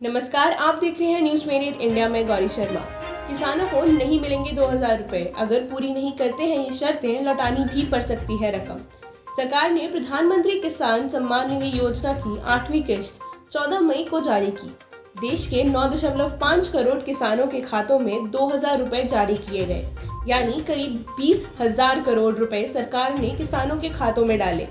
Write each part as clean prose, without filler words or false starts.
नमस्कार, आप देख रहे हैं न्यूज मेरिट इंडिया में गौरी शर्मा। किसानों को नहीं मिलेंगे 2000 रुपए, अगर पूरी नहीं करते हैं ये शर्तें लौटानी भी पड़ सकती है रकम। सरकार ने प्रधानमंत्री किसान सम्मान निधि योजना की 8वीं किश्त 14 मई को जारी की। देश के 9.5 करोड़ किसानों के खातों में 2000 रुपए जारी किए गए, यानी करीब 20,000 करोड़ रुपए सरकार ने किसानों के खातों में डाले।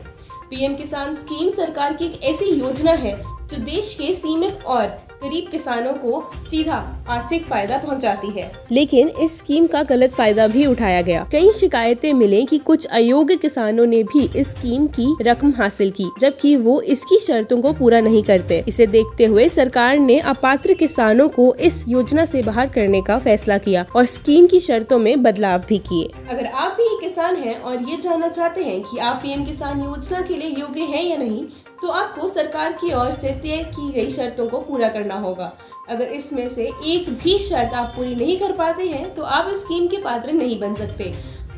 पीएम किसान स्कीम सरकार की एक ऐसी योजना है जो देश के सीमित और गरीब किसानों को सीधा आर्थिक फायदा पहुंचाती है, लेकिन इस स्कीम का गलत फायदा भी उठाया गया। कई शिकायतें मिले कि कुछ अयोग्य किसानों ने भी इस स्कीम की रकम हासिल की, जबकि वो इसकी शर्तों को पूरा नहीं करते। इसे देखते हुए सरकार ने अपात्र किसानों को इस योजना से बाहर करने का फैसला किया और स्कीम की शर्तों में बदलाव भी किए। अगर आप भी किसान हैं और ये जानना चाहते हैं कि आप पीएम किसान योजना के लिए योग्य हैं या नहीं, तो आपको सरकार की ओर से तय की गई शर्तों को पूरा करना होगा। अगर इसमें से एक भी शर्त आप पूरी नहीं कर पाते हैं तो आप इस स्कीम के पात्र नहीं बन सकते।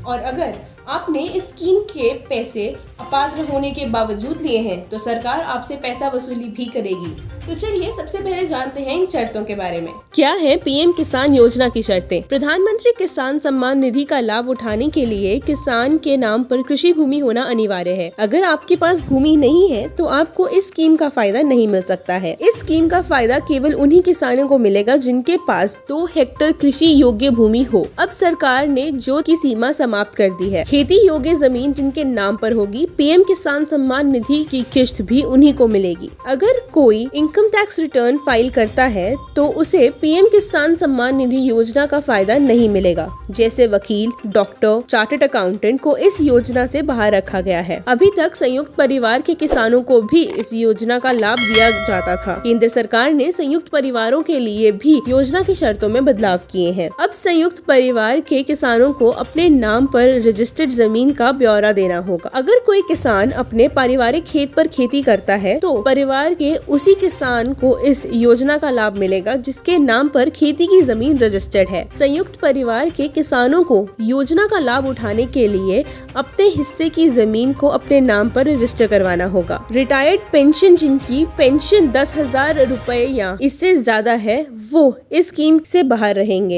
और अगर आपने इस स्कीम के पैसे अपात्र होने के बावजूद लिए हैं तो सरकार आपसे पैसा वसूली भी करेगी। तो चलिए सबसे पहले जानते हैं इन शर्तों के बारे में। क्या है पीएम किसान योजना की शर्तें? प्रधानमंत्री किसान सम्मान निधि का लाभ उठाने के लिए किसान के नाम पर कृषि भूमि होना अनिवार्य है। अगर आपके पास भूमि नहीं है तो आपको इस स्कीम का फायदा नहीं मिल सकता है। इस स्कीम का फायदा केवल उन्हीं किसानों को मिलेगा जिनके पास 2 हेक्टेयर कृषि योग्य भूमि हो। अब सरकार ने जोत की सीमा समाप्त कर दी है। खेती योग्य जमीन जिनके नाम पर होगी, पीएम किसान सम्मान निधि की किश्त भी उन्हीं को मिलेगी। अगर कोई इनकम टैक्स रिटर्न फाइल करता है तो उसे पीएम किसान सम्मान निधि योजना का फायदा नहीं मिलेगा। जैसे वकील, डॉक्टर, चार्टर्ड अकाउंटेंट को इस योजना से बाहर रखा गया है। अभी तक संयुक्त परिवार के किसानों को भी इस योजना का लाभ दिया जाता था। केंद्र सरकार ने संयुक्त परिवारों के लिए भी योजना की शर्तों में बदलाव किए हैं। अब संयुक्त परिवार के किसानों को अपने नाम पर रजिस्टर्ड जमीन का ब्यौरा देना होगा। अगर कोई किसान अपने पारिवारिक खेत पर खेती करता है तो परिवार के उसी किसान को इस योजना का लाभ मिलेगा जिसके नाम पर खेती की जमीन रजिस्टर्ड है। संयुक्त परिवार के किसानों को योजना का लाभ उठाने के लिए अपने हिस्से की जमीन को अपने नाम पर रजिस्टर करवाना होगा। रिटायर्ड पेंशन जिनकी पेंशन 10,000 रुपए या इससे ज्यादा है वो इस स्कीम से बाहर रहेंगे।